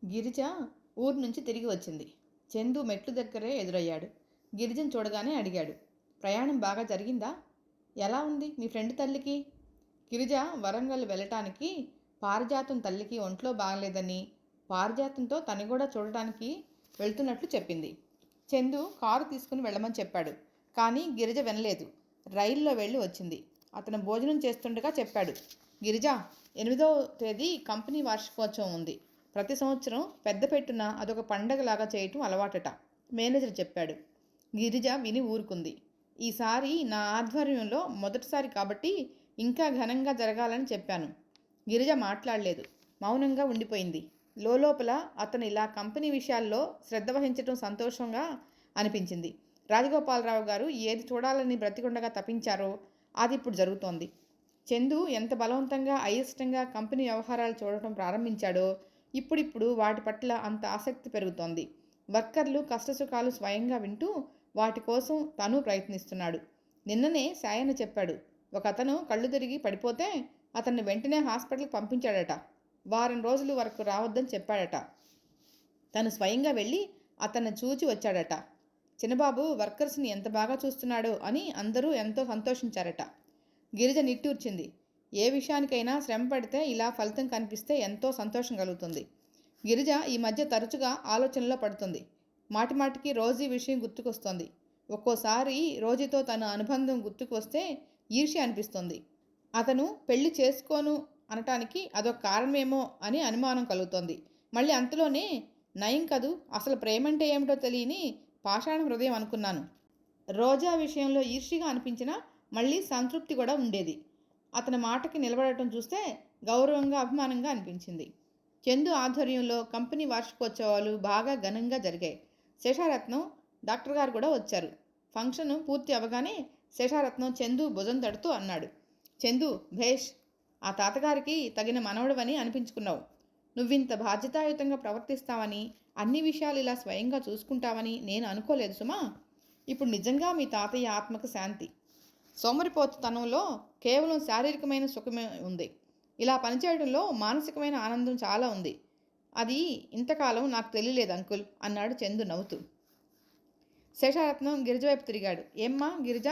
గిరిజ ఊరు నుంచి తిరిగి వచ్చింది. చందు మెట్లు దగ్గరే ఎదురయ్యాడు. గిరిజను చూడగానే అడిగాడు, ప్రయాణం బాగా జరిగిందా? ఎలా ఉంది మీ ఫ్రెండ్ తల్లికి? గిరిజ వరంగల్ వెళ్ళటానికి పారిజాతం తల్లికి ఒంట్లో బాగలేదని, పారిజాతంతో తను కూడా చూడటానికి వెళ్తున్నట్లు చెప్పింది. చందు కారు తీసుకుని వెళ్ళమని చెప్పాడు. కానీ గిరిజ వినలేదు. రైల్లో వెళ్ళి వచ్చింది. అతను భోజనం చేస్తుండగా చెప్పాడు, గిరిజ, 8వ తేదీ కంపెనీ వార్షికోత్సవం ఉంది. ప్రతి సంవత్సరం పెద్ద పెట్టున అదొక పండగలాగా చేయటం అలవాటట. మేనేజర్ చెప్పాడు. గిరిజ విని ఊరుకుంది. ఈసారి నా ఆధ్వర్యంలో మొదటిసారి కాబట్టి ఇంకా ఘనంగా జరగాలని చెప్పాను. గిరిజ మాట్లాడలేదు. మౌనంగా ఉండిపోయింది. లోపల అతను ఇలా కంపెనీ విషయాల్లో శ్రద్ధ వహించడం సంతోషంగా అనిపించింది. రాజగోపాలరావు గారు ఏది చూడాలని బ్రతికుండగా తప్పించారో అది ఇప్పుడు జరుగుతోంది. చందు ఎంత బలవంతంగా అయిష్టంగా కంపెనీ వ్యవహారాలు చూడటం ప్రారంభించాడో ఇప్పుడిప్పుడు వాటి పట్ల అంత ఆసక్తి పెరుగుతోంది. వర్కర్లు కష్టసుఖాలు స్వయంగా వింటూ వాటి కోసం తను ప్రయత్నిస్తున్నాడు. నిన్ననే సాయన్న చెప్పాడు, ఒక అతను కళ్ళు తిరిగి పడిపోతే అతన్ని వెంటనే హాస్పిటల్కి పంపించాడట. వారం రోజుల వరకు రావద్దని చెప్పాడట. తను స్వయంగా వెళ్ళి అతన్ని చూచి వచ్చాడట. చిన్నబాబు వర్కర్స్ని ఎంత బాగా చూస్తున్నాడో అని అందరూ ఎంతో సంతోషించారట. గిరిజ నిట్టూర్చింది. ఏ విషయానికైనా శ్రమ పడితే ఇలా ఫలితం కనిపిస్తే ఎంతో సంతోషం కలుగుతుంది. గిరిజ ఈ మధ్య తరచుగా ఆలోచనలో పడుతుంది. మాటిమాటికి రోజీ విషయం గుర్తుకొస్తోంది. ఒక్కోసారి రోజీతో తన అనుబంధం గుర్తుకు వస్తే ఈర్ష్య అనిపిస్తుంది. అతను పెళ్లి చేసుకోను అనటానికి అదొక కారణమేమో అని అనుమానం కలుగుతోంది. మళ్ళీ అంతలోనే నయం కదూ, అసలు ప్రేమంటే ఏమిటో తెలియని పాషాణ హృదయం అనుకున్నాను. రోజా విషయంలో ఈర్ష్యగా అనిపించినా మళ్ళీ సంతృప్తి కూడా ఉండేది. అతని మాటకి నిలబడటం చూస్తే గౌరవంగా అభిమానంగా అనిపించింది. చందు ఆధ్వర్యంలో కంపెనీ వార్షికోత్సవాలు బాగా ఘనంగా జరిగాయి. శేషారత్నం డాక్టర్ గారు కూడా వచ్చారు. ఫంక్షన్ పూర్తి అవగానే శేషారత్నం చందు భుజం తడుతూ అన్నాడు, చందు భేష్, ఆ తాతగారికి తగిన మనవడవని అనిపించుకున్నావు. నువ్వింత బాధ్యతాయుతంగా ప్రవర్తిస్తావని, అన్ని విషయాలు ఇలా స్వయంగా చూసుకుంటావని నేను అనుకోలేదు సుమా. ఇప్పుడు నిజంగా మీ తాతయ్య ఆత్మకు శాంతి. సోమరిపోతుతనంలో కేవలం శారీరకమైన సుఖమే ఉంది. ఇలా పనిచేయడంలో మానసికమైన ఆనందం చాలా ఉంది. అది ఇంతకాలం నాకు తెలియలేదు అంకుల్ అన్నాడు చందు నవ్వుతూ. శేషారత్నం గిరిజ వైపు తిరిగాడు. ఏమ్మా గిరిజ,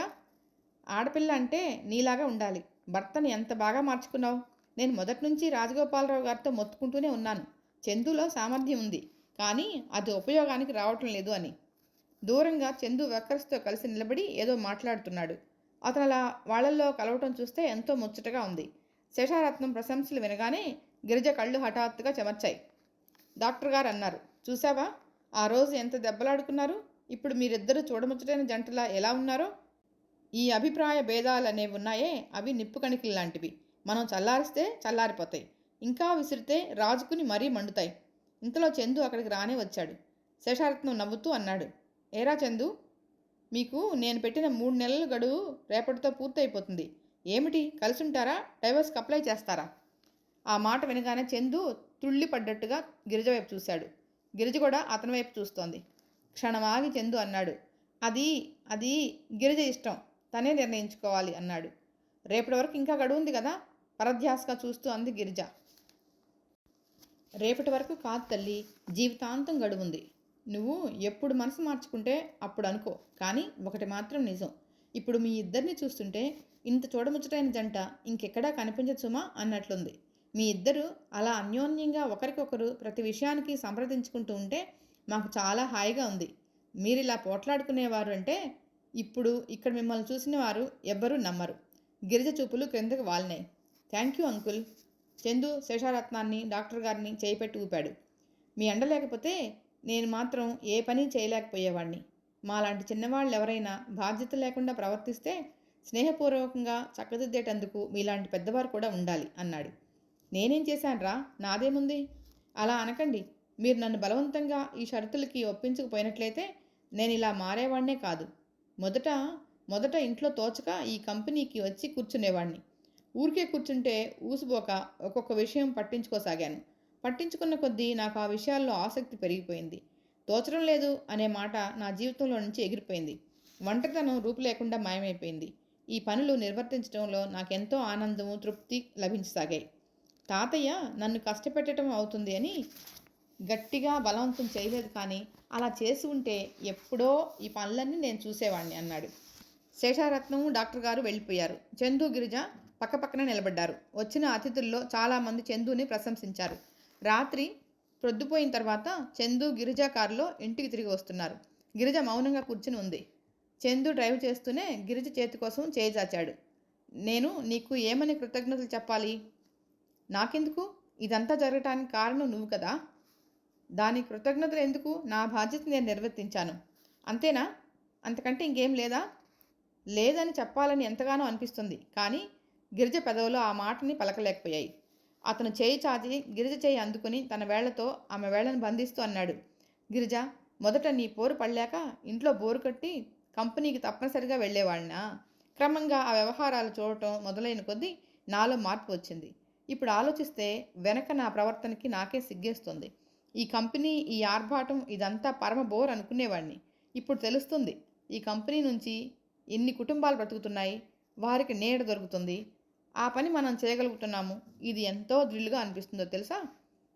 ఆడపిల్ల అంటే నీలాగా ఉండాలి. భర్తను ఎంత బాగా మార్చుకున్నావు. నేను మొదటి నుంచి రాజగోపాలరావు గారితో మొత్తుకుంటూనే ఉన్నాను, చందులో సామర్థ్యం ఉంది, కానీ అది ఉపయోగానికి రావటం లేదు అని. దూరంగా చందు వర్కర్స్తో కలిసి నిలబడి ఏదో మాట్లాడుతున్నాడు. అతను అలా వాళ్లల్లో కలవటం చూస్తే ఎంతో ముచ్చటగా ఉంది. శేషారత్నం ప్రశంసలు వినగానే గిరిజ కళ్ళు హఠాత్తుగా చెమర్చాయి. డాక్టర్ గారు అన్నారు, చూసావా, ఆ రోజు ఎంత దెబ్బలాడుకున్నారు. ఇప్పుడు మీరిద్దరూ చూడముచ్చటైన జంటలా ఎలా ఉన్నారో. ఈ అభిప్రాయ భేదాలు అనేవి ఉన్నాయే, అవి నిప్పు కణికలు లాంటివి. మనం చల్లారిస్తే చల్లారిపోతాయి, ఇంకా విసిరితే రాజుకుని మరీ మండుతాయి. ఇంతలో చందు అక్కడికి రానే వచ్చాడు. శేషారత్నం నవ్వుతూ అన్నాడు, ఏరా చందు, మీకు నేను పెట్టిన 3 నెలల గడువు రేపటితో పూర్తయిపోతుంది. ఏమిటి, కలిసుంటారా, డైవర్స్కి అప్లై చేస్తారా? ఆ మాట వినగానే చందు తుళ్ళిపడ్డట్టుగా గిరిజ వైపు చూశాడు. గిరిజ కూడా అతని వైపు చూస్తోంది. క్షణమాగి చందు అన్నాడు, అది అది గిరిజ ఇష్టం, తనే నిర్ణయించుకోవాలి అన్నాడు. రేపటి వరకు ఇంకా గడువు ఉంది కదా, పరధ్యాసగా చూస్తూ అంది గిరిజ. రేపటి వరకు కాదు తల్లి, జీవితాంతం గడువుంది. నువ్వు ఎప్పుడు మనసు మార్చుకుంటే అప్పుడు అనుకో. కానీ ఒకటి మాత్రం నిజం, ఇప్పుడు మీ ఇద్దరిని చూస్తుంటే ఇంత చూడముచ్చటైన జంట ఇంకెక్కడా కనిపించదు సుమా అన్నట్లుంది. మీ ఇద్దరు అలా అన్యోన్యంగా ఒకరికొకరు ప్రతి విషయానికి సంప్రదించుకుంటూ ఉంటే మాకు చాలా హాయిగా ఉంది. మీరిలా పోట్లాడుకునేవారు అంటే ఇప్పుడు ఇక్కడ మిమ్మల్ని చూసిన వారు ఎవ్వరూ నమ్మరు. గిరిజ చూపులు క్రిందకు వాలినాయి. Thank you uncle. చందు శేషారత్నాన్ని డాక్టర్ గారిని చేయిపెట్టి ఊపాడు. మీ అండ లేకపోతే నేను మాత్రం ఏ పని చేయలేకపోయేవాడిని. మాలాంటి చిన్నవాళ్ళు ఎవరైనా బాధ్యత లేకుండా ప్రవర్తిస్తే స్నేహపూర్వకంగా చక్కదిద్దేటందుకు మీలాంటి పెద్దవారు కూడా ఉండాలి అన్నాడు. నేనేం చేశానురా, నాదేముంది? అలా అనకండి. మీరు నన్ను బలవంతంగా ఈ షరతులకి ఒప్పించకపోయినట్లయితే నేను ఇలా మారేవాడినే కాదు. మొదట ఇంట్లో తోచక ఈ కంపెనీకి వచ్చి కూర్చునేవాడిని. ఊరికే కూర్చుంటే ఊసిపోక ఒక్కొక్క విషయం పట్టించుకోసాగాను. పట్టించుకున్న కొద్దీ నాకు ఆ విషయాల్లో ఆసక్తి పెరిగిపోయింది. తోచడం లేదు అనే మాట నా జీవితంలో నుంచి ఎగిరిపోయింది. ఒంటరితనం రూపు లేకుండా మాయమైపోయింది. ఈ పనులు నిర్వర్తించడంలో నాకెంతో ఆనందము, తృప్తి లభించసాగాయి. తాతయ్య నన్ను కష్టపెట్టడం అవుతుంది అని గట్టిగా బలవంతం చేయలేదు, కానీ అలా చేసి ఉంటే ఎప్పుడో ఈ పనులన్నీ నేను చూసేవాడిని అన్నాడు. శేషారత్నం డాక్టర్ గారు వెళ్ళిపోయారు. చందు, గిరిజ పక్కపక్కనే నిలబడ్డారు. వచ్చిన అతిథుల్లో చాలామంది చందుని ప్రశంసించారు. రాత్రి ప్రొద్దుపోయిన తర్వాత చందు, గిరిజ కారులో ఇంటికి తిరిగి వస్తున్నారు. గిరిజ మౌనంగా కూర్చుని ఉంది. చందు డ్రైవ్ చేస్తూనే గిరిజ చేతి కోసం చేయి చాచాడు. నేను నీకు ఏమని కృతజ్ఞతలు చెప్పాలి? నాకెందుకు? ఇదంతా జరగటానికి కారణం నువ్వు కదా. దానికి కృతజ్ఞతలు ఎందుకు? నా బాధ్యత నేను నిర్వర్తించాను, అంతేనా? అంతకంటే ఇంకేం లేదా? లేదని చెప్పాలని ఎంతగానో అనిపిస్తుంది, కానీ గిరిజ పెదవులో ఆ మాటని పలకలేకపోయాయి. అతను చేయి చాచి గిరిజ చేయి అందుకుని తన వేళ్లతో ఆమె వేళ్లను బంధిస్తూ అన్నాడు. గిరిజ, మొదట నీ పోరు పడలేక ఇంట్లో బోరు కట్టి కంపెనీకి తప్పనిసరిగా వెళ్ళేవాడినా. క్రమంగా ఆ వ్యవహారాలు చూడటం మొదలైన కొద్దీ నాలో మార్పు వచ్చింది. ఇప్పుడు ఆలోచిస్తే వెనక నా ప్రవర్తనకి నాకే సిగ్గేస్తుంది. ఈ కంపెనీ, ఈ ఆర్భాటం ఇదంతా పరమ బోర్ అనుకునేవాడిని. ఇప్పుడు తెలుస్తుంది, ఈ కంపెనీ నుంచి ఎన్ని కుటుంబాలు బ్రతుకుతున్నాయి, వారికి నీడ దొరుకుతుంది, ఆ పని మనం చేయగలుగుతున్నాము. ఇది ఎంతో థ్రిల్గా అనిపిస్తుందో తెలుసా.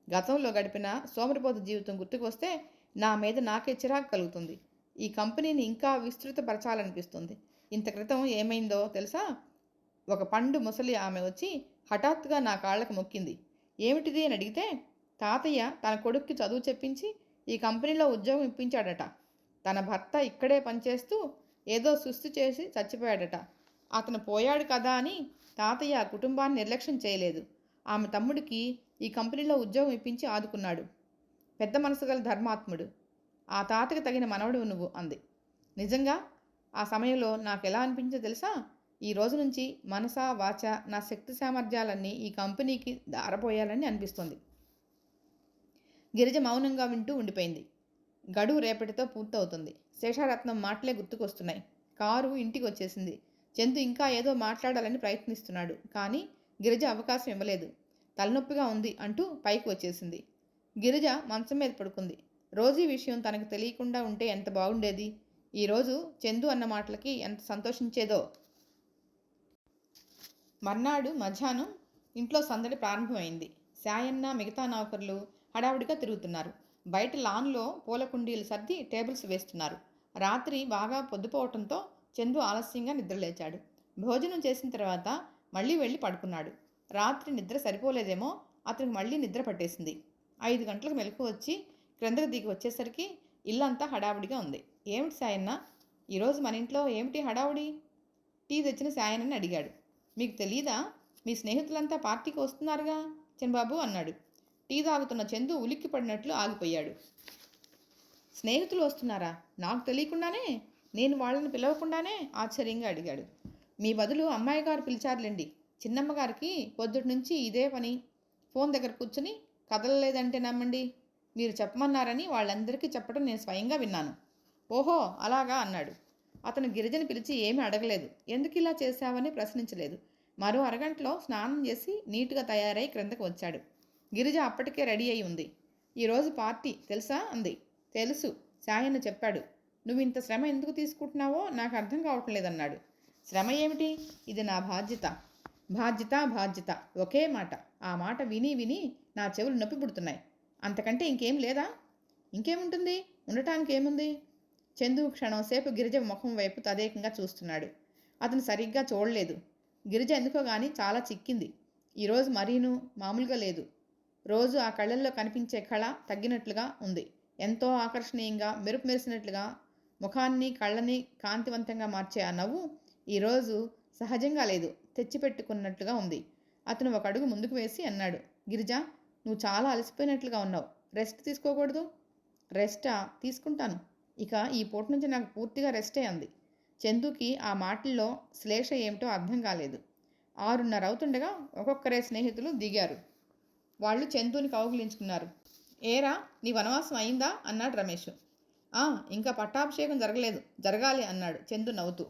గతంలో గడిపిన సోమరిపోతు జీవితం గుర్తుకు వస్తే నా మీద నాకే చిరాకు కలుగుతుంది. ఈ కంపెనీని ఇంకా విస్తృతపరచాలనిపిస్తుంది. ఇంత క్రితం ఏమైందో తెలుసా? ఒక పండు ముసలి ఆమె వచ్చి హఠాత్తుగా నా కాళ్లకు మొక్కింది. ఏమిటిది అని అడిగితే, తాతయ్య తన కొడుక్కి చదువు చెప్పించి ఈ కంపెనీలో ఉద్యోగం ఇప్పించాడట. తన భర్త ఇక్కడే పనిచేస్తూ ఏదో సుస్థి చేసి చచ్చిపోయాడట. అతను పోయాడు కదా అని తాతయ్య ఆ కుటుంబాన్ని నిర్లక్ష్యం చేయలేదు. ఆమె తమ్ముడికి ఈ కంపెనీలో ఉద్యోగం ఇప్పించి ఆదుకున్నాడు. పెద్ద మనసు గల ధర్మాత్ముడు. ఆ తాతకి తగిన మనవడు నువ్వు అంది. నిజంగా ఆ సమయంలో నాకు ఎలా అనిపించిందో తెలుసా? ఈ రోజు నుంచి మనసా వాచ నా శక్తి సామర్థ్యాలన్నీ ఈ కంపెనీకి దారపోయాలని అనిపిస్తుంది. గిరిజ మౌనంగా వింటూ ఉండిపోయింది. గడువు రేపటితో పూర్తవుతుంది. శేషారత్నం మాటలే గుర్తుకొస్తున్నాయి. కారు ఇంటికి వచ్చేసింది. చందు ఇంకా ఏదో మాట్లాడాలని ప్రయత్నిస్తున్నాడు, కానీ గిరిజ అవకాశం ఇవ్వలేదు. తలనొప్పిగా ఉంది అంటూ పైకి వచ్చేసింది. గిరిజ మంచం మీద పడుకుంది. రోజీ విషయం తనకు తెలియకుండా ఉంటే ఎంత బాగుండేది. ఈరోజు చందు అన్న మాటలకి ఎంత సంతోషించేదో. మర్నాడు మధ్యాహ్నం ఇంట్లో సందడి ప్రారంభమైంది. సాయన్న, మిగతా నౌకర్లు హడావుడిగా తిరుగుతున్నారు. బయట లాన్లో పూల కుండీలు సర్ది టేబుల్స్ వేస్తున్నారు. రాత్రి బాగా పొద్దుపోవటంతో చందు ఆలస్యంగా నిద్రలేచాడు. భోజనం చేసిన తర్వాత మళ్ళీ వెళ్ళి పడుకున్నాడు. రాత్రి నిద్ర సరిపోలేదేమో, అతనికి మళ్ళీ నిద్ర పట్టేసింది. 5 గంటలకు మెలకు వచ్చి క్రిందకు దిగి వచ్చేసరికి ఇల్లంతా హడావుడిగా ఉంది. ఏమిటి సాయన్న, ఈరోజు మన ఇంట్లో ఏమిటి హడావుడి? టీ తెచ్చిన సాయన్నని అడిగాడు. మీకు తెలీదా? మీ స్నేహితులంతా పార్టీకి వస్తున్నారుగా చిన్నబాబు అన్నాడు. టీ తాగుతున్న చందు ఉలిక్కి పడినట్లు ఆగిపోయాడు. స్నేహితులు వస్తున్నారా? నాకు తెలియకుండానే? నేను వాళ్ళని పిలవకుండానే? ఆశ్చర్యంగా అడిగాడు. మీ బదులు అమ్మాయి గారు పిలిచారులేండి. చిన్నమ్మగారికి పొద్దుటి నుంచి ఇదే పని. ఫోన్ దగ్గర కూర్చుని కదలలేదంటే నమ్మండి. మీరు చెప్పమన్నారని వాళ్ళందరికీ చెప్పడం నేను స్వయంగా విన్నాను. ఓహో అలాగా అన్నాడు. అతను గిరిజని పిలిచి ఏమీ అడగలేదు. ఎందుకు ఇలా చేశావని ప్రశ్నించలేదు. మరో అరగంటలో స్నానం చేసి నీట్గా తయారై క్రిందకు వచ్చాడు. గిరిజ అప్పటికే రెడీ అయి ఉంది. ఈరోజు పార్టీ తెలుసా అంది. తెలుసు, సాయన్న చెప్పాడు. నువ్వు ఇంత శ్రమ ఎందుకు తీసుకుంటున్నావో నాకు అర్థం కావటం లేదన్నాడు. శ్రమ ఏమిటి? ఇది నా బాధ్యత. బాధ్యత బాధ్యత ఒకే మాట. ఆ మాట విని విని నా చెవులు నొప్పి పుడుతున్నాయి. అంతకంటే ఇంకేం లేదా? ఇంకేముంటుంది? ఉండటానికి ఏముంది? చందు క్షణం సేపు గిరిజ ముఖం వైపు తదేకంగా చూస్తున్నాడు. అతను సరిగ్గా చూడలేదు. గిరిజ ఎందుకో గాని చాలా చిక్కింది. ఈరోజు మరీను మామూలుగా లేదు. రోజు ఆ కళ్ళల్లో కనిపించే కళ తగ్గినట్లుగా ఉంది. ఎంతో ఆకర్షణీయంగా మెరుపు మెరిసినట్లుగా ముఖాన్ని కళ్ళని కాంతివంతంగా మార్చే ఆ నవ్వు ఈరోజు సహజంగా లేదు, తెచ్చిపెట్టుకున్నట్లుగా ఉంది. అతను ఒక అడుగు ముందుకు వేసి అన్నాడు. గిరిజ, నువ్వు చాలా అలసిపోయినట్లుగా ఉన్నావు. రెస్ట్ తీసుకోకూడదు? రెస్టా? తీసుకుంటాను. ఇక ఈ పూట నుంచి నాకు పూర్తిగా రెస్టే అంది. చందుకి ఆ మాటల్లో శ్లేష ఏమిటో అర్థం కాలేదు. 6:30 అవుతుండగా ఒక్కొక్కరే స్నేహితులు దిగారు. వాళ్ళు చందుని కౌగిలించుకున్నారు. ఏరా, నీ వనవాసం అయిందా అన్నాడు రమేష్. ఇంకా పట్టాభిషేకం జరగలేదు, జరగాలి అన్నాడు చందు నవ్వుతూ.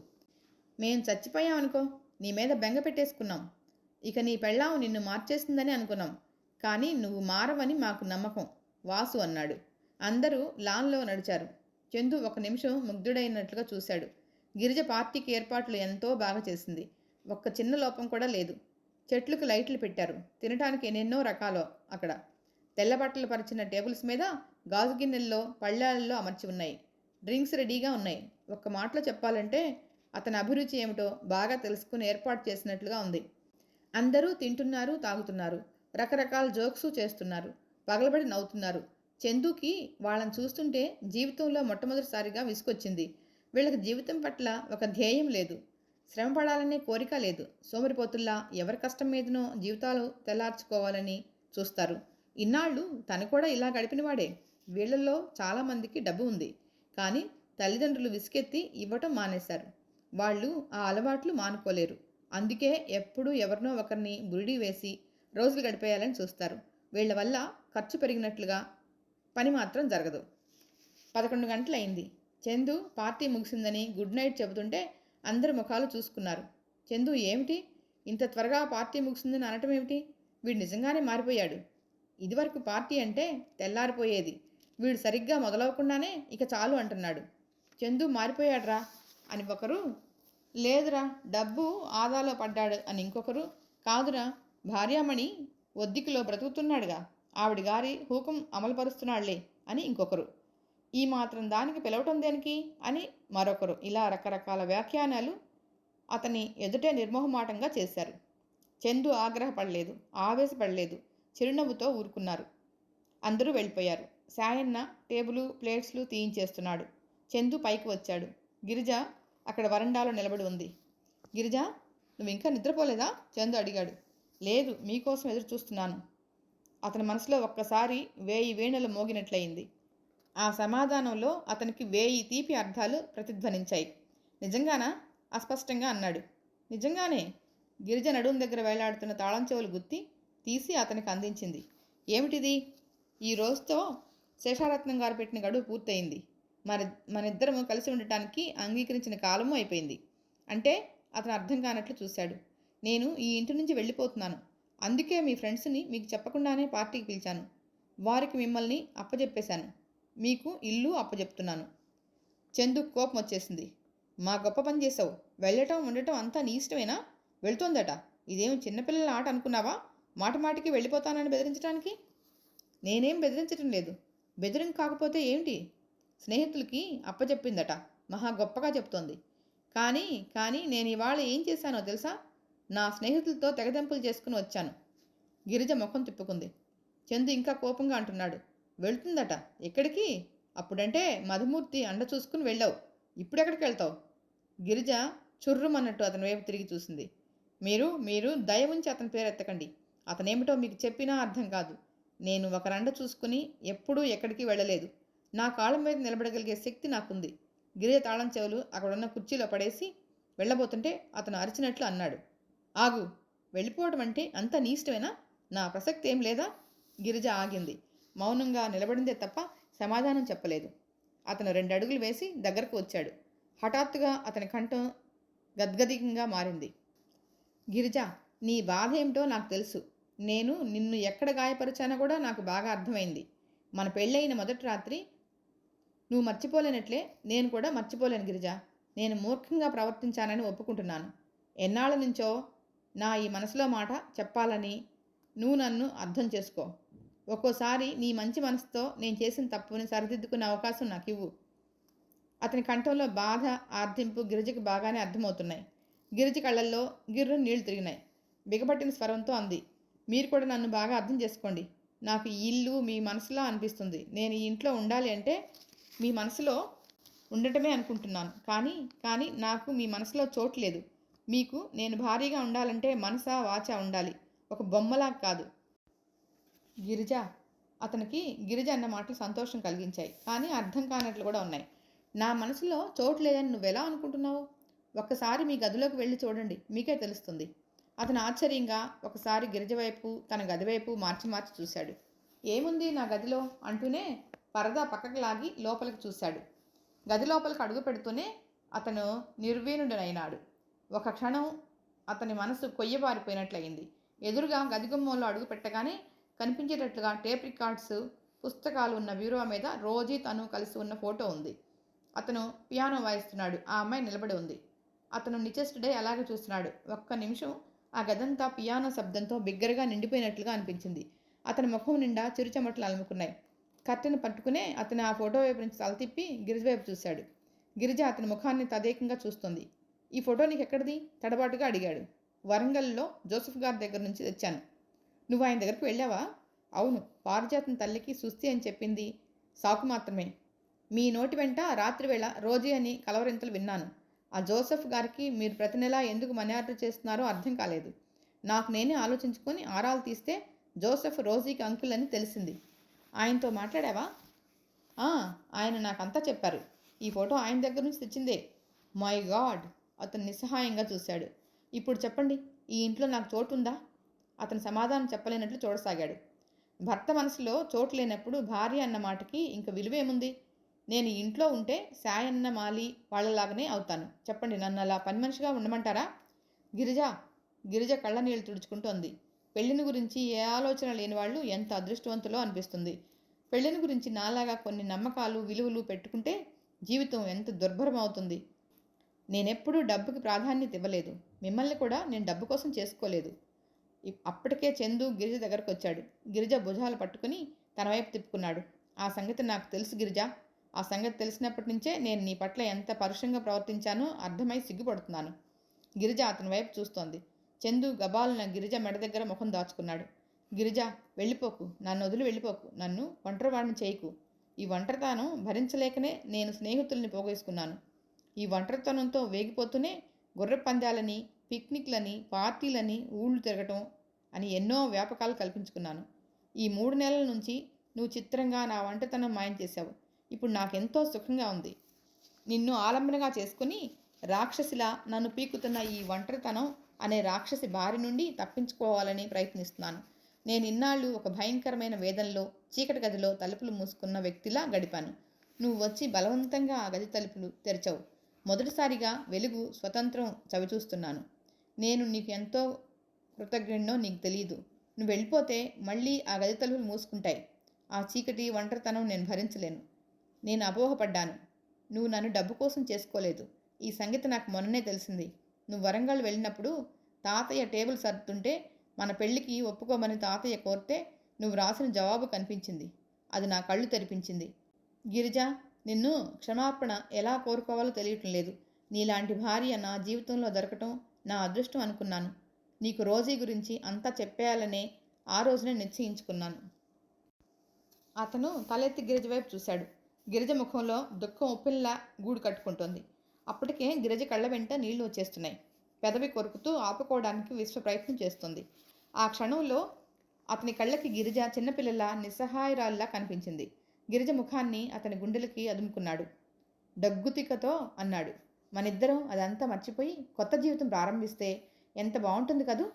మేం చచ్చిపోయామనుకో, నీ మీద బెంగ పెట్టేసుకున్నాం. ఇక నీ పెళ్ళాం నిన్ను మార్చేసిందని అనుకున్నాం, కానీ నువ్వు మారవని మాకు నమ్మకం వాసు అన్నాడు. అందరూ లాన్లో నడిచారు. చందు ఒక నిమిషం ముగ్ధుడైనట్లుగా చూశాడు. గిరిజ పార్టీకి ఏర్పాట్లు ఎంతో బాగా చేసింది. ఒక్క చిన్న లోపం కూడా లేదు. చెట్లకు లైట్లు పెట్టారు. తినటానికి ఎన్నెన్నో రకాలు అక్కడ. తెల్ల బట్టలు పరిచిన టేబుల్స్ మీద గాజు గిన్నెల్లో పళ్ళాలలో అమర్చి ఉన్నాయి. డ్రింక్స్ రెడీగా ఉన్నాయి. ఒక్క మాటలో చెప్పాలంటే అతని అభిరుచి ఏమిటో బాగా తెలుసుకుని ఏర్పాటు చేసినట్లుగా ఉంది. అందరూ తింటున్నారు, తాగుతున్నారు. రకరకాల జోక్సు చేస్తున్నారు. పగలబడి నవ్వుతున్నారు. చందుకి వాళ్ళని చూస్తుంటే జీవితంలో మొట్టమొదటిసారిగా విసుగొచ్చింది. వీళ్ళకి జీవితం పట్ల ఒక ధ్యేయం లేదు. శ్రమ పడాలనే కోరిక లేదు. సోమరిపోతుల్లా ఎవరి కష్టం మీదనో జీవితాలు తెల్లార్చుకోవాలని చూస్తారు. ఇన్నాళ్ళు తను కూడా ఇలా గడిపినవాడే. వీళ్ళల్లో చాలామందికి డబ్బు ఉంది. కానీ తల్లిదండ్రులు విసుకెత్తి ఇవ్వటం మానేశారు. వాళ్ళు ఆ అలవాట్లు మానుకోలేరు. అందుకే ఎప్పుడూ ఎవరినో ఒకరిని బురిడీ వేసి రోజులు గడిపేయాలని చూస్తారు. వీళ్ల వల్ల ఖర్చు పెరిగినట్లుగా పని మాత్రం జరగదు. 11 గంటలైంది. చందు పార్టీ ముగిసిందని గుడ్ నైట్ చెబుతుంటే అందరి ముఖాలు చూసుకున్నారు. చందు ఏమిటి ఇంత త్వరగా పార్టీ ముగిసిందని అనటం ఏమిటి? వీడు నిజంగానే మారిపోయాడు. ఇదివరకు పార్టీ అంటే తెల్లారిపోయేది. వీడు సరిగ్గా మొదలవకుండానే ఇక చాలు అంటున్నాడు. చందు మారిపోయాడ్రా అని ఒకరు, లేదురా డబ్బు ఆదాలో పడ్డాడు అని ఇంకొకరు, కాదురా భార్యామణి ఒద్దికిలో బ్రతుకుతున్నాడుగా, ఆవిడ గారి హూకం అమలుపరుస్తున్నాళ్లే అని ఇంకొకరు. ఈ మాత్రం దానికి పిలవటం దేనికి అని మరొకరు. ఇలా రకరకాల వ్యాఖ్యానాలు అతని ఎదుటే నిర్మోహమాటంగా చేశారు. చందు ఆగ్రహపడలేదు, ఆవేశపడలేదు. చిరునవ్వుతో ఊరుకున్నారు. అందరూ వెళ్ళిపోయారు. సాయన్న టేబులు ప్లేట్స్లు తీయించేస్తున్నాడు. చందు పైకి వచ్చాడు. గిరిజ అక్కడ వరండాలో నిలబడి ఉంది. గిరిజ, నువ్వు ఇంకా నిద్రపోలేదా? చందు అడిగాడు. లేదు, మీకోసం ఎదురు చూస్తున్నాను. అతని మనసులో ఒక్కసారి 1000 వీణలు మోగినట్లయింది. ఆ సమాధానంలో అతనికి 1000 తీపి అర్థాలు ప్రతిధ్వనించాయి. నిజంగానా? అస్పష్టంగా అన్నాడు. నిజంగానే. గిరిజ నడుం దగ్గర వేలాడుతున్న తాళం చెవులు గుత్తి తీసి అతనికి అందించింది. ఏమిటిది? ఈ రోజుతో శేషారత్నం గారు పెట్టిన గడువు పూర్తయింది. మనిద్దరము కలిసి ఉండటానికి అంగీకరించిన కాలము అయిపోయింది. అంటే? అతను అర్థం కానట్లు చూశాడు. నేను ఈ ఇంటి నుంచి వెళ్ళిపోతున్నాను. అందుకే మీ ఫ్రెండ్స్ని మీకు చెప్పకుండానే పార్టీకి పిలిచాను. వారికి మిమ్మల్ని అప్పచెప్పేశాను. మీకు ఇల్లు అప్పచెప్తున్నాను. చందు కోపం వచ్చేసింది. మా గొప్ప పని చేసావు. వెళ్ళటం ఉండటం అంతా నీ ఇష్టమేనా? వెళ్తోందట. ఇదేం చిన్నపిల్లల ఆట అనుకున్నావా? మాటిమాటికి వెళ్ళిపోతానని బెదిరించడానికి? నేనేం బెదిరించటం లేదు. బెదిరింపు కాకపోతే ఏంటి? స్నేహితులకి అప్పచెప్పిందట. మహా గొప్పగా చెప్తోంది. కానీ నేను ఇవాళ ఏం చేశానో తెలుసా? నా స్నేహితులతో తెగదెంపులు చేసుకుని వచ్చాను. గిరిజ ముఖం తిప్పుకుంది. చందు ఇంకా కోపంగా అంటున్నాడు. వెళ్తుందట. ఎక్కడికి? అప్పుడంటే మధుమూర్తి అండ చూసుకుని వెళ్ళావు. ఇప్పుడెక్కడికి వెళ్తావు? గిరిజ చుర్రుమన్నట్టు అతని వైపు తిరిగి చూసింది. మీరు దయ ఉంచి అతని పేరు ఎత్తకండి. అతనేమిటో మీకు చెప్పినా అర్థం కాదు. నేను ఒకరండ చూసుకుని ఎప్పుడూ ఎక్కడికి వెళ్ళలేదు. నా కాళ్ళ మీద నిలబడగలిగే శక్తి నాకుంది. గిరిజ తాళం చెవులు అక్కడున్న కుర్చీలో పడేసి వెళ్ళబోతుంటే అతను అరిచినట్లు అన్నాడు. ఆగు. వెళ్ళిపోవడం అంటే అంత నీ ఇష్టమేనా? నా ప్రసక్తి ఏం లేదా? గిరిజ ఆగింది. మౌనంగా నిలబడిందే తప్ప సమాధానం చెప్పలేదు. అతను 2 అడుగులు వేసి దగ్గరకు వచ్చాడు. హఠాత్తుగా అతని కంఠం గద్గదికంగా మారింది. గిరిజ, నీ బాధ ఏమిటో నాకు తెలుసు. నేను నిన్ను ఎక్కడ గాయపరిచానో కూడా నాకు బాగా అర్థమైంది. మన పెళ్ళైన మొదటి రాత్రి నువ్వు మర్చిపోలేనట్లే నేను కూడా మర్చిపోలేను గిరిజ. నేను మూర్ఖంగా ప్రవర్తించానని ఒప్పుకుంటున్నాను. ఎన్నాళ్ళ నుంచో నా ఈ మనసులో మాట చెప్పాలని నువ్వు నన్ను అర్థం చేసుకో. ఒక్కోసారి నీ మంచి మనసుతో నేను చేసిన తప్పుని సరిదిద్దుకునే అవకాశం నాకు ఇవ్వు. అతని కంఠంలో బాధ, ఆర్ధింపు గిరిజకి బాగానే అర్థమవుతున్నాయి. గిరిజ కళ్ళల్లో గిర్రు నీళ్లు తిరిగినాయి. బిగపట్టిన స్వరంతో అంది. మీరు కూడా నన్ను బాగా అర్థం చేసుకోండి. నాకు ఈ ఇల్లు మీ మనసులా అనిపిస్తుంది. నేను ఈ ఇంట్లో ఉండాలి అంటే మీ మనసులో ఉండటమే అనుకుంటున్నాను. కానీ నాకు మీ మనసులో చోటు లేదు. మీకు నేను భారీగా ఉండాలంటే మనసా వాచా ఉండాలి, ఒక బొమ్మలా కాదు. గిరిజ, అతనికి గిరిజ అన్న మాటలు సంతోషం కలిగించాయి. కానీ అర్థం కానట్లు కూడా ఉన్నాయి. నా మనసులో చోటు లేదని నువ్వెలా అనుకుంటున్నావు? ఒక్కసారి మీ గదిలోకి వెళ్ళి చూడండి, మీకే తెలుస్తుంది. అతను ఆశ్చర్యంగా ఒకసారి గిరిజ వైపు తన గది వైపు మార్చి చూశాడు. ఏముంది నా గదిలో అంటూనే పరదా పక్కకు లాగి లోపలికి చూశాడు. గది లోపలికి అడుగు పెడుతూనే అతను నిర్వీణుడైనాడు. ఒక క్షణం అతని మనసు కొయ్యబారిపోయినట్లయింది. ఎదురుగా గదిగుమ్మంలో అడుగు పెట్టగానే కనిపించేటట్లుగా టేప్ రికార్డ్స్, పుస్తకాలు ఉన్న బ్యూరో మీద రోజీ తను కలిసి ఉన్న ఫోటో ఉంది. అతను పియానో వాయిస్తున్నాడు. ఆ అమ్మాయి నిలబడి ఉంది. అతను నిశ్చేష్టుడై అలాగే చూస్తున్నాడు. ఒక్క నిమిషం ఆ గదంతా పియానో శబ్దంతో బిగ్గరగా నిండిపోయినట్లుగా అనిపించింది. అతని ముఖం నిండా చిరుచెమటలు అలుముకున్నాయి. కట్టెను పట్టుకునే అతను ఆ ఫోటో వైపు నుంచి తల తిప్పి గిరిజ వైపు చూశాడు. గిరిజ అతని ముఖాన్ని తదేకంగా చూస్తోంది. ఈ ఫోటో నీకెక్కడిది? తడబాటుగా అడిగాడు. వరంగల్లో జోసెఫ్ గారి దగ్గర నుంచి తెచ్చాను. నువ్వు ఆయన దగ్గరికి వెళ్ళావా? అవును. పారిజాతం తల్లికి సుస్థి అని చెప్పింది సాకు మాత్రమే. మీ నోటి వెంట రాత్రివేళ రోజీ అని కలవరింతలు విన్నాను. ఆ జోసెఫ్ గారికి మీరు ప్రతి నెలా ఎందుకు మనీ ఆర్డర్ చేస్తున్నారో అర్థం కాలేదు. నాకు నేనే ఆలోచించుకొని ఆరాలు తీస్తే జోసెఫ్ రోజీకి అంకుల్ అని తెలిసింది. ఆయనతో మాట్లాడావా? ఆయన నాకంతా చెప్పారు. ఈ ఫోటో ఆయన దగ్గర నుంచి తెచ్చిందే. My God! అతను నిస్సహాయంగా చూశాడు. ఇప్పుడు చెప్పండి, ఈ ఇంట్లో నాకు చోటు ఉందా? అతను సమాధానం చెప్పలేనట్లు చూడసాగాడు. భర్త మనసులో చోటు లేనప్పుడు భార్య అన్న మాటకి ఇంక విలువేముంది? నేను ఇంట్లో ఉంటే సాయన్న మాలి వాళ్ళలాగానే అవుతాను. చెప్పండి, నన్ను అలా పని మనిషిగా ఉండమంటారా? గిరిజ కళ్ళ నీళ్ళు తుడుచుకుంటోంది. పెళ్లిని గురించి ఏ ఆలోచన లేని వాళ్ళు ఎంత అదృష్టవంతులో అనిపిస్తుంది. పెళ్లిని గురించి నాలాగా కొన్ని నమ్మకాలు విలువలు పెట్టుకుంటే జీవితం ఎంత దుర్భరం అవుతుంది. నేనెప్పుడూ డబ్బుకి ప్రాధాన్యత ఇవ్వలేదు. మిమ్మల్ని కూడా నేను డబ్బు కోసం చేసుకోలేదు. అప్పటికే చందు గిరిజ దగ్గరకు వచ్చాడు. గిరిజ భుజాలు పట్టుకుని తన వైపు తిప్పుకున్నాడు. ఆ సంగతి నాకు తెలుసు గిరిజ. ఆ సంగతి తెలిసినప్పటి నుంచే నేను నీ పట్ల ఎంత పరుషంగా ప్రవర్తించానో అర్థమై సిగ్గుపడుతున్నాను. గిరిజ అతని వైపు చూస్తోంది. చందు గబాలున గిరిజ మెడ దగ్గర ముఖం దాచుకున్నాడు. గిరిజ, వెళ్ళిపోకు, నన్ను వదిలి వెళ్ళిపోకు, నన్ను ఒంటరివాడిని చేయకు. ఈ ఒంటరితనం భరించలేకనే నేను స్నేహితుల్ని పోగేసుకున్నాను. ఈ ఒంటరితనంతో వేగిపోతూనే గుర్ర పందాలని, పిక్నిక్లని, పార్టీలని, ఊళ్ళు తిరగటం అని ఎన్నో వ్యాపకాలు కల్పించుకున్నాను. ఈ 3 నెలల నుంచి నువ్వు చిత్రంగా నా ఒంటరితనం మాయం చేశావు. ఇప్పుడు నాకెంతో సుఖంగా ఉంది. నిన్ను ఆలంబనగా చేసుకుని రాక్షసిలా నన్ను పీకుతున్న ఈ ఒంటరితనం అనే రాక్షసి బారి నుండి తప్పించుకోవాలని ప్రయత్నిస్తున్నాను. నేను ఇన్నాళ్ళు ఒక భయంకరమైన వేదనలో చీకటి గదిలో తలుపులు మూసుకున్న వ్యక్తిలా గడిపాను. నువ్వు వచ్చి బలవంతంగా ఆ గది తలుపులు తెరిచావు. మొదటిసారిగా వెలుగు, స్వతంత్రం చవిచూస్తున్నాను. నేను నీకు ఎంతో కృతజ్ఞుడినో నీకు తెలియదు. నువ్వు వెళ్ళిపోతే మళ్ళీ ఆ గది తలుపులు మూసుకుంటాయి. ఆ చీకటి, ఒంటరితనం నేను భరించలేను. నేను అపోహపడ్డాను. నువ్వు నన్ను డబ్బు కోసం చేసుకోలేదు. ఈ సంగతి నాకు మొన్ననే తెలిసింది. నువ్వు వరంగల్ వెళ్ళినప్పుడు తాతయ్య టేబుల్ సర్దుతుంటే మన పెళ్లికి ఒప్పుకోమని తాతయ్య కోరితే నువ్వు రాసిన జవాబు కనిపించింది. అది నా కళ్ళు తెరిపించింది. గిరిజ, నిన్ను క్షమాపణ ఎలా కోరుకోవాలో తెలియటం లేదు. నీలాంటి భార్య నా జీవితంలో దొరకటం నా అదృష్టం అనుకున్నాను. నీకు రోజీ గురించి అంతా చెప్పేయాలనే ఆ రోజునే నిశ్చయించుకున్నాను. అతను తలెత్తి గిరిజ వైపు చూశాడు. గిరిజ ముఖంలో దుఃఖం ఉప్పిల్లా గూడు కట్టుకుంటోంది. అప్పటికే గిరిజ కళ్ళ వెంట నీళ్లు వచ్చేస్తున్నాయి. పెదవి కొరుకుతూ ఆపుకోవడానికి విశ్వ ప్రయత్నం చేస్తుంది. ఆ క్షణంలో అతని కళ్ళకి గిరిజ చిన్నపిల్లల నిస్సహాయరాల్లా కనిపించింది. గిరిజ ముఖాన్ని అతని గుండెలకి అదుముకున్నాడు. డగ్గుతికతో అన్నాడు, మనిద్దరం అదంతా మర్చిపోయి కొత్త జీవితం ప్రారంభిస్తే ఎంత బాగుంటుంది కదూ?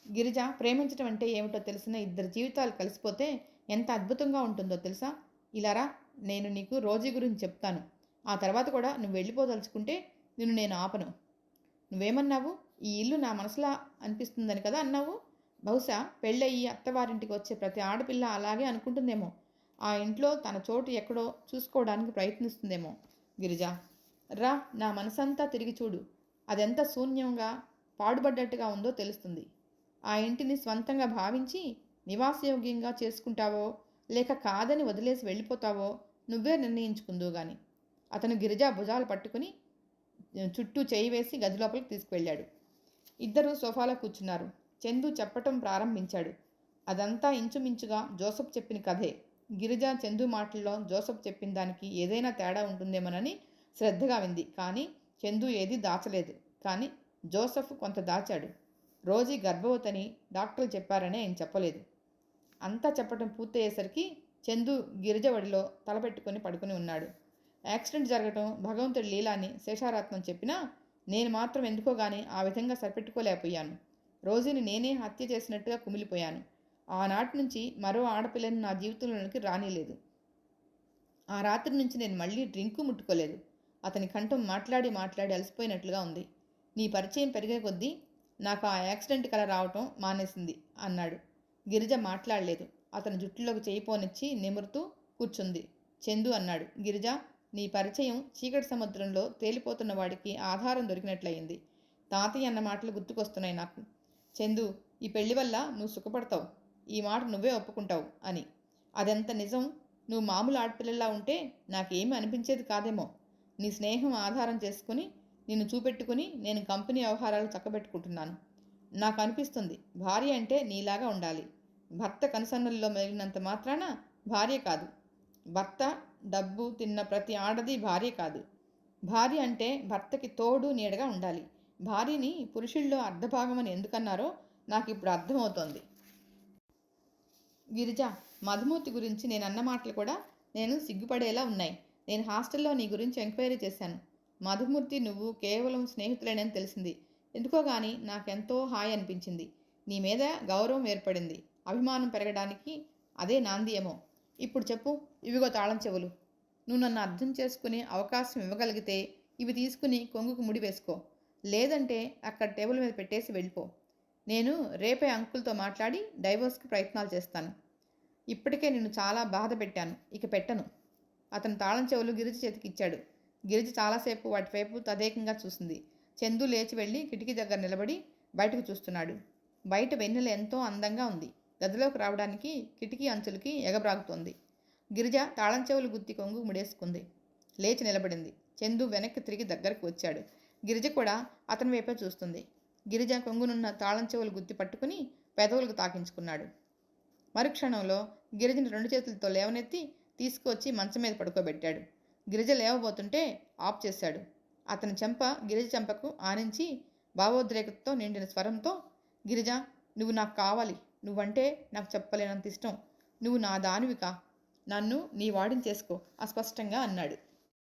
గిరిజ, ప్రేమించడం అంటే ఏమిటో తెలిసిన ఇద్దరు జీవితాలు కలిసిపోతే ఎంత అద్భుతంగా ఉంటుందో తెలుసా? ఇలారా, నేను నీకు రోజీ గురించి చెప్తాను. ఆ తర్వాత కూడా నువ్వు వెళ్ళిపోదలుచుకుంటే నిన్ను నేను ఆపను. నువ్వేమన్నావు? ఈ ఇల్లు నా మనసులా అనిపిస్తుందని కదా అన్నావు. బహుశా పెళ్ళయ్యి అత్తవారింటికి వచ్చే ప్రతి ఆడపిల్ల అలాగే అనుకుంటుందేమో. ఆ ఇంట్లో తన చోటు ఎక్కడో చూసుకోవడానికి ప్రయత్నిస్తుందేమో. గిరిజ, రా, నా మనసంతా తిరిగి చూడు. అదెంత శూన్యంగా, పాడుబడ్డట్టుగా ఉందో తెలుస్తుంది. ఆ ఇంటిని స్వంతంగా భావించి నివాసయోగ్యంగా చేసుకుంటావో లేక కాదని వదిలేసి వెళ్ళిపోతావో నువ్వే నిర్ణయించుకుందువు గాని. అతను గిరిజ భుజాలు పట్టుకుని చుట్టూ చేయి వేసి గది లోపలికి తీసుకువెళ్ళాడు. ఇద్దరూ సోఫాలో కూర్చున్నారు. చందు చెప్పటం ప్రారంభించాడు. అదంతా ఇంచుమించుగా జోసెఫ్ చెప్పిన కథే. గిరిజ చందు మాటల్లో జోసెఫ్ చెప్పిన దానికి ఏదైనా తేడా ఉంటుందేమోనని శ్రద్ధగా వింది. కానీ చందు ఏదీ దాచలేదు. కానీ జోసెఫ్ కొంత దాచాడు. రోజీ గర్భవతిని డాక్టర్లు చెప్పారని ఆయన చెప్పలేదు. అంతా చెప్పటం పూర్తయ్యేసరికి చందు గిరిజ వడిలో తలపెట్టుకుని పడుకుని ఉన్నాడు. యాక్సిడెంట్ జరగటం భగవంతుడి లీలాని శేషారత్నం చెప్పినా నేను మాత్రం ఎందుకో గానీ ఆ విధంగా సరిపెట్టుకోలేకపోయాను. రోజీని నేనే హత్య చేసినట్టుగా కుమిలిపోయాను. ఆనాటి నుంచి మరో ఆడపిల్లని నా జీవితంలోనికి రానిలేదు. ఆ రాత్రి నుంచి నేను మళ్ళీ డ్రింకు ముట్టుకోలేదు. అతని కంఠం మాట్లాడి అలసిపోయినట్లుగా ఉంది. నీ పరిచయం పెరిగే కొద్దీ నాకు ఆ యాక్సిడెంట్ కల రావటం మానేసింది అన్నాడు. గిరిజ మాట్లాడలేదు. అతని జుట్టులోకి చేయిపోనిచ్చి నిమురుతూ కూర్చుంది. చందు అన్నాడు, గిరిజ, నీ పరిచయం చీకటి సముద్రంలో తేలిపోతున్న వాడికి ఆధారం దొరికినట్లయింది. తాతయ్య అన్న మాటలు గుర్తుకొస్తున్నాయి నాకు. చందు, ఈ పెళ్లి వల్ల నువ్వు సుఖపడతావు. ఈ మాట నువ్వే ఒప్పుకుంటావు అని. అదెంత నిజం. నువ్వు మామూలు ఆడపిల్లలా ఉంటే నాకేమీ అనిపించేది కాదేమో. నీ స్నేహం ఆధారం చేసుకుని నిన్ను చూపెట్టుకుని నేను కంపెనీ వ్యవహారాలు చక్కబెట్టుకుంటున్నాను. నాకు అనిపిస్తుంది భార్య అంటే నీలాగా ఉండాలి. భర్త కనుసన్నల్లో మెలిగినంత మాత్రాన భార్య కాదు. భర్త డబ్బు తిన్న ప్రతి ఆడది భార్య కాదు. భార్య అంటే భర్తకి తోడు నీడగా ఉండాలి. భార్యని పురుషుల్లో అర్ధభాగమని ఎందుకన్నారో నాకు ఇప్పుడు అర్థమవుతోంది. గిరిజ, మధుమూర్తి గురించి నేను అన్న మాటలు కూడా నేను సిగ్గుపడేలా ఉన్నాయి. నేను హాస్టల్లో నీ గురించి ఎంక్వైరీ చేశాను. మధుమూర్తి నువ్వు కేవలం స్నేహితులేనని తెలిసింది. ఎందుకో గాని నాకెంతో హాయి అనిపించింది. నీ మీద గౌరవం ఏర్పడింది. అభిమానం పెరగడానికి అదే నాంది ఏమో. ఇప్పుడు చెప్పు, ఇవిగో తాళం చెవులు. నువ్వు నన్ను అర్థం చేసుకునే అవకాశం ఇవ్వగలిగితే ఇవి తీసుకుని కొంగుకు ముడి వేసుకో. లేదంటే అక్కడ టేబుల్ మీద పెట్టేసి వెళ్ళిపో. నేను రేపే అంకుల్తో మాట్లాడి డైవోర్స్కి ప్రయత్నాలు చేస్తాను. ఇప్పటికే నిన్ను చాలా బాధ పెట్టాను, ఇక పెట్టను. అతను తాళం చెవులు గిరిజ చేతికి ఇచ్చాడు. గిరిజ చాలాసేపు వాటి వైపు తదేకంగా చూసింది. చందు లేచి వెళ్ళి కిటికీ దగ్గర నిలబడి బయటకు చూస్తున్నాడు. బయట వెన్నెల ఎంతో అందంగా ఉంది. గదిలోకి రావడానికి కిటికీ అంచులకి ఎగబ్రాగుతోంది. గిరిజ తాళం చెవులు గుత్తి కొంగు ముడేసుకుంది. లేచి నిలబడింది. చందు వెనక్కి తిరిగి దగ్గరకు వచ్చాడు. గిరిజ కూడా అతని వైపే చూస్తుంది. గిరిజ కొంగునున్న తాళం చెవులు గుత్తి పట్టుకుని పెదవులకు తాకించుకున్నాడు. మరుక్షణంలో గిరిజను 2 చేతులతో లేవనెత్తి తీసుకువచ్చి మంచం మీద పడుకోబెట్టాడు. గిరిజ లేవబోతుంటే ఆఫ్ చేశాడు. అతని చెంప గిరిజ చెంపకు ఆనించి భావోద్రేకంతో నిండిన స్వరంతో, గిరిజ, నువ్వు నాకు కావాలి. నువ్వంటే నాకు చెప్పలేనంత ఇష్టం. నువ్వు నా దానివికా. నన్ను నీ వాడిని చేసుకో అస్పష్టంగా అన్నాడు.